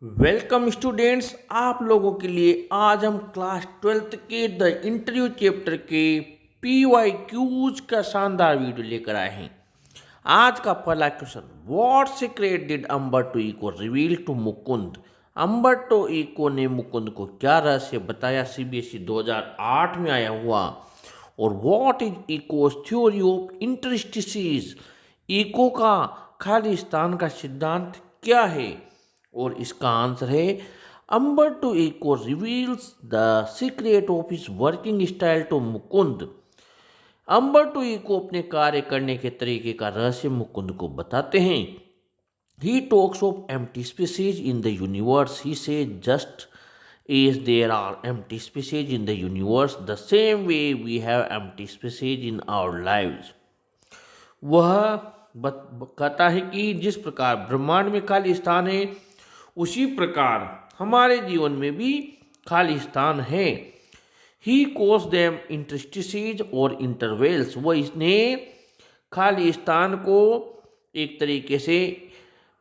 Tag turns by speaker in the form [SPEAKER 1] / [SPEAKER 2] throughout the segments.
[SPEAKER 1] Welcome students, आप लोगों के लिए आज हम क्लास 12th के द इंटरव्यू चैप्टर के पीवाई क्यूज का शानदार वीडियो लेकर आए हैं। आज का पहला question, what secret did Umberto Eco reveal to Mukund. Umberto Eco ने मुकुंद को क्या रहस्य बताया, सीबीएसई 2008 में आया हुआ। और what is Eco's theory of interstices, Eco का खालिस्तान का सिद्धांत क्या है। और इसका आंसर है Umberto Eco reveals the secret of his working style to Mukund. Umberto Eco अपने कार्य करने के तरीके का रहस्य मुकुंद को बताते हैं। He talks of empty spaces in the universe. He says just as there are empty spaces in the universe, the same way we have empty spaces in our lives. वह कहता है कि जिस प्रकार ब्रह्मांड में खाली स्थान है, उसी प्रकार हमारे जीवन में भी खाली स्थान है। ही कॉल्स देम इंटरस्टिसेज और इंटरवेल्स। वह इसने खाली स्थान को एक तरीके से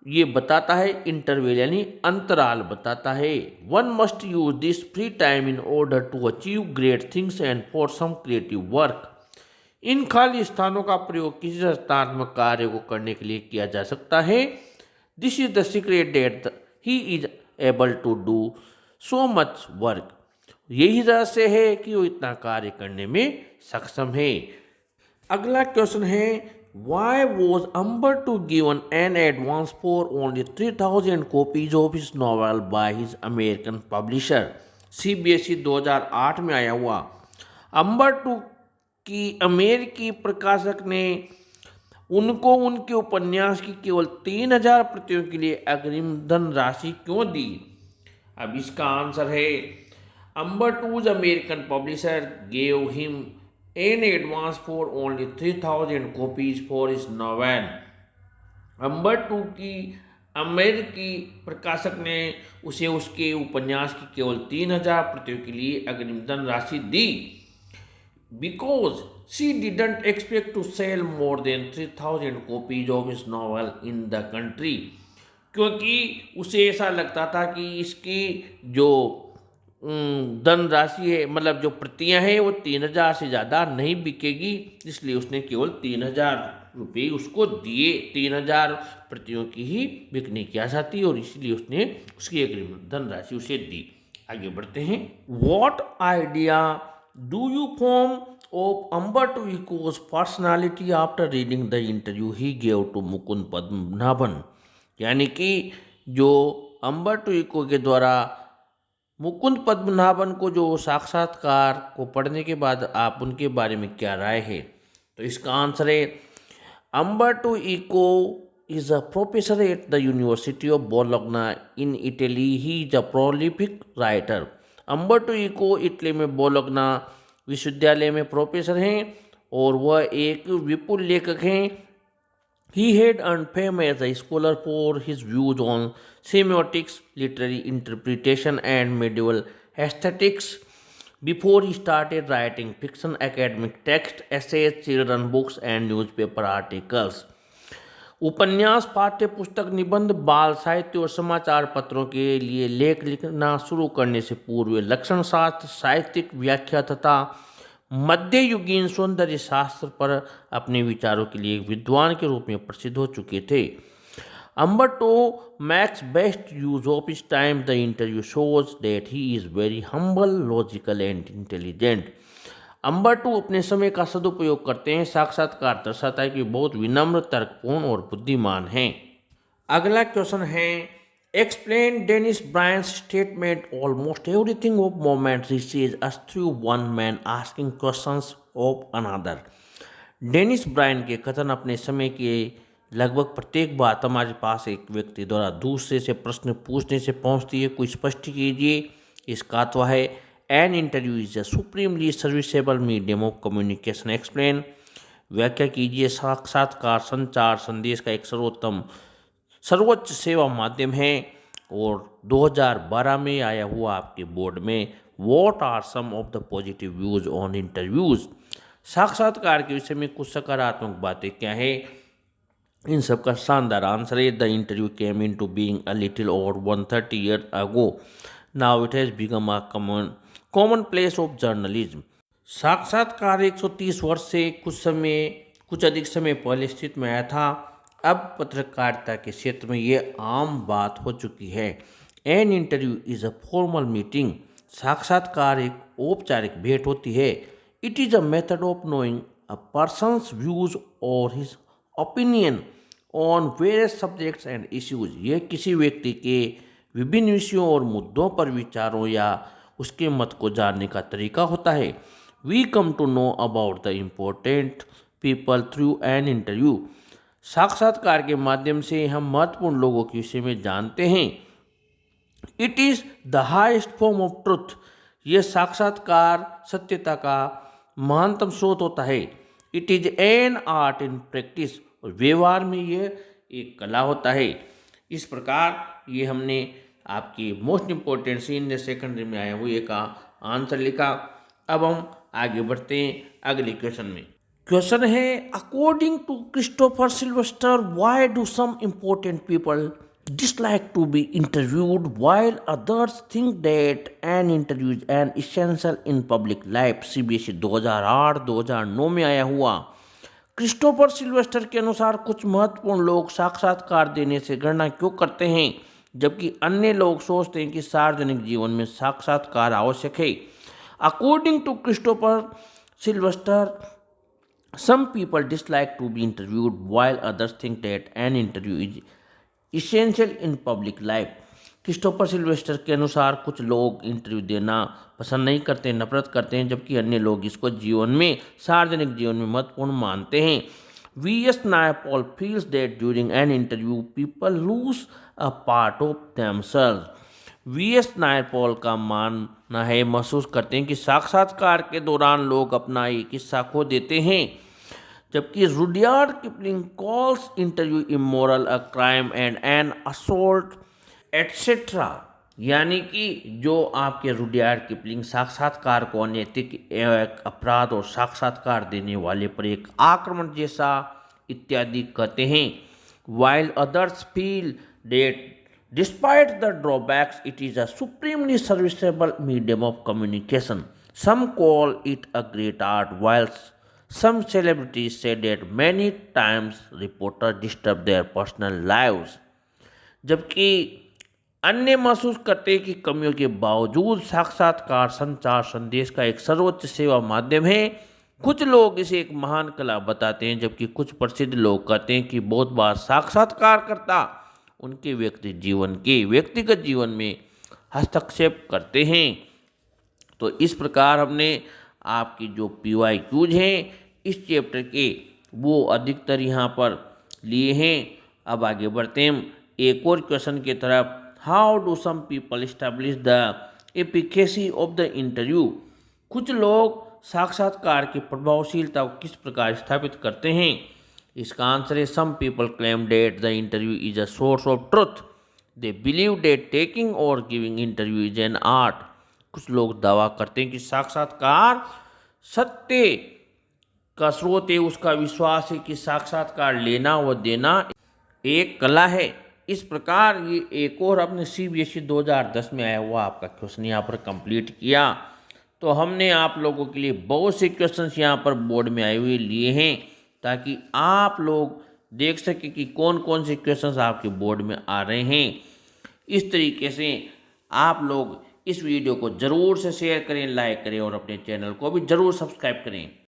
[SPEAKER 1] ये बताता है, इंटरवेल यानी अंतराल बताता है। One must use this free time in order to achieve great things and for some creative work. इन खाली स्थानों का प्रयोग किसी रचनात्मक कार्य को करने के लिए किया जा सकता है। This is the secret that he is able to do so much work. यही रहस्य है कि वो इतना कार्य करने में सक्षम है। अगला क्वेश्चन है, why was Umberto given an advance for only 3000 copies of his novel by his American publisher. CBSE 2008 में आया हुआ। अम्बर्टो की अमेरिकी प्रकाशक ने उनको उनके उपन्यास की केवल 3000 प्रतियों के लिए अग्रिम धन राशि क्यों दी। अब इसका आंसर है, Umberto's American publisher gave him an advance for only 3000 copies for his novel. Umberto की अमेरिकी प्रकाशक ने उसे उसके उपन्यास की केवल 3000 प्रतियों के लिए अग्रिम धन राशि दी। Because she didn't expect to sell more than 3000 copies of his novel in the country. क्योंकि उसे ऐसा लगता था कि इसकी जो धन राशि है, मतलब जो प्रतियां हैं, वो 3000 से ज़्यादा नहीं बिकेगी, इसलिए उसने केवल 3000 रुपये उसको दिए। 3000 प्रतियों की ही बिकने की आशा थी और इसलिए उसने उसकी अग्रिम धन राशि उसे दी। आगे बढ़ते हैं। What idea do you form of Umberto Eco's personality after reading the interview he gave to Mukund Padmanabhan. यानी कि जो अम्बर्टो इको के द्वारा मुकुंद पद्मनाभन को जो साक्षात्कार को पढ़ने के बाद आप उनके बारे में क्या राय है। तो इसका आंसर है, Umberto Eco is a professor at the University of Bologna in Italy. He is a prolific writer. Umberto Eco Italy में बोलोग्ना विश्वविद्यालय में प्रोफेसर हैं और वह एक विपुल लेखक हैं। He had earned fame as a scholar for his views on semiotics, literary interpretation, and medieval aesthetics. Before he started writing fiction, academic text, essays, children books, and newspaper articles. उपन्यास, पाठ्य पुस्तक, निबंध, बाल साहित्य और समाचार पत्रों के लिए लेख लिखना शुरू करने से पूर्व लक्षण शास्त्र, साहित्यिक व्याख्या तथा मध्ययुगीन सौंदर्य शास्त्र पर अपने विचारों के लिए विद्वान के रूप में प्रसिद्ध हो चुके थे। Umberto max best use of his time. The interview shows that he is very humble, logical and intelligent. Umberto अपने समय का सदुपयोग करते हैं। साक्षात्कार दर्शाता है कि बहुत विनम्र, तर्कपूर्ण और बुद्धिमान हैं। अगला क्वेश्चन है, explain Dennis Brian's statement almost everything of moment reaches us through one man asking questions of another. Dennis Brian के कथन अपने समय के लगभग प्रत्येक बात हमारे पास एक व्यक्ति द्वारा दूसरे से प्रश्न पूछने से पहुंचती है। कोई स्पष्ट कीजिए। इसका अथवा है, an interview is a supremely serviceable medium of communication. Explain, व्याख्या कीजिए। साक्षात्कार संचार संदेश का एक सर्वोच्च सेवा माध्यम है। और 2012 में आया हुआ आपके बोर्ड में, what are some of the positive views on interviews. साक्षात्कार के विषय में कुछ सकारात्मक बातें क्या है। इन सब का शानदार आंसर है the interview came into being a little over 130 year ago, now it has become a commonplace of journalism. साक्षात्कार 130 वर्ष से कुछ अधिक समय पहले स्थित में आया था। अब पत्रकारिता के क्षेत्र में ये आम बात हो चुकी है। An interview is a formal meeting. साक्षात्कार एक औपचारिक भेंट होती है। It is a method of knowing a person's views और his opinion on various subjects and issues. ये किसी व्यक्ति के विभिन्न विषयों और मुद्दों पर विचारों या उसके मत को जानने का तरीका होता है। We come to know about the important people through an interview. साक्षात्कार के माध्यम से हम महत्वपूर्ण लोगों के विषय में जानते हैं। It is the highest form of truth. ये साक्षात्कार सत्यता का महानतम स्रोत होता है। It is an art in practice. और व्यवहार में ये एक कला होता है। इस प्रकार ये हमने आपकी मोस्ट इम्पोर्टेंट सीनियर सेकेंडरी में आया हुए का आंसर लिखा। अब हम आगे बढ़ते हैं अगले क्वेश्चन में। क्वेश्चन है according to Christopher Silvester why do some important people dislike to be interviewed while others think that an interview is an essential in public life। CBSE 2008-2009 में आया हुआ। क्रिस्टोफर सिल्वेस्टर के अनुसार कुछ महत्वपूर्ण लोग साक्षात्कार देने से घृणा क्यों करते हैं जबकि अन्य लोग सोचते हैं कि सार्वजनिक जीवन में साक्षात्कार आवश्यक है। According to Christopher Silvester some people dislike to be interviewed while others think that an interview is essential in public life. Christopher Sylvester के अनुसार कुछ लोग इंटरव्यू देना पसंद नहीं करते, नफरत करते हैं, जबकि अन्य लोग इसको जीवन में सार्वजनिक जीवन में महत्वपूर्ण मानते हैं। VS. Naipaul feels that during an interview people lose a part of themselves. VS. Naipaul का मानना है, महसूस करते हैं कि साक्षात्कार के दौरान लोग अपना एक हिस्सा खो देते हैं। जबकि Rudyard Kipling calls interview immoral, a crime and an assault etcetera. यानी कि जो आपके रुडयार्ड किपलिंग साक्षात्कार को अनैतिक एक अपराध और साक्षात्कार देने वाले पर एक आक्रमण जैसा इत्यादि कहते हैं। While others feel that despite the drawbacks it is a supremely serviceable medium of communication. Some call it a great art while some celebrities say that many times reporters disturb their personal lives। जबकि अन्य महसूस करते हैं कि कमियों के बावजूद साक्षात्कार संचार संदेश का एक सर्वोच्च सेवा माध्यम है। कुछ लोग इसे एक महान कला बताते हैं, जबकि कुछ प्रसिद्ध लोग कहते हैं कि बहुत बार साक्षात्कारकर्ता उनके व्यक्तिगत जीवन में हस्तक्षेप करते हैं। तो इस प्रकार हमने आपकी जो PYQs हैं इस चैप्टर के वो अधिकतर यहाँ पर लिए हैं। अब आगे बढ़ते हैं एक और क्वेश्चन की तरफ। How do some people establish the efficacy of the interview. कुछ लोग साक्षात्कार की प्रभावशीलता को किस प्रकार स्थापित करते हैं। इसका आंसर है some people claim that the interview is a source of truth. They believe that taking और giving interview is an art. कुछ लोग दावा करते हैं कि साक्षात्कार सत्य का स्रोत है। उसका विश्वास है कि साक्षात्कार लेना व देना एक कला है। इस प्रकार ये एक और अपने CBSE 2010 में आया हुआ आपका क्वेश्चन यहाँ पर कंप्लीट किया। तो हमने आप लोगों के लिए बहुत से क्वेश्चंस यहाँ पर बोर्ड में आए हुए लिए हैं ताकि आप लोग देख सकें कि कौन कौन से क्वेश्चंस आपके बोर्ड में आ रहे हैं। इस तरीके से आप लोग इस वीडियो को ज़रूर से शेयर करें, लाइक करें और अपने चैनल को भी ज़रूर सब्सक्राइब करें।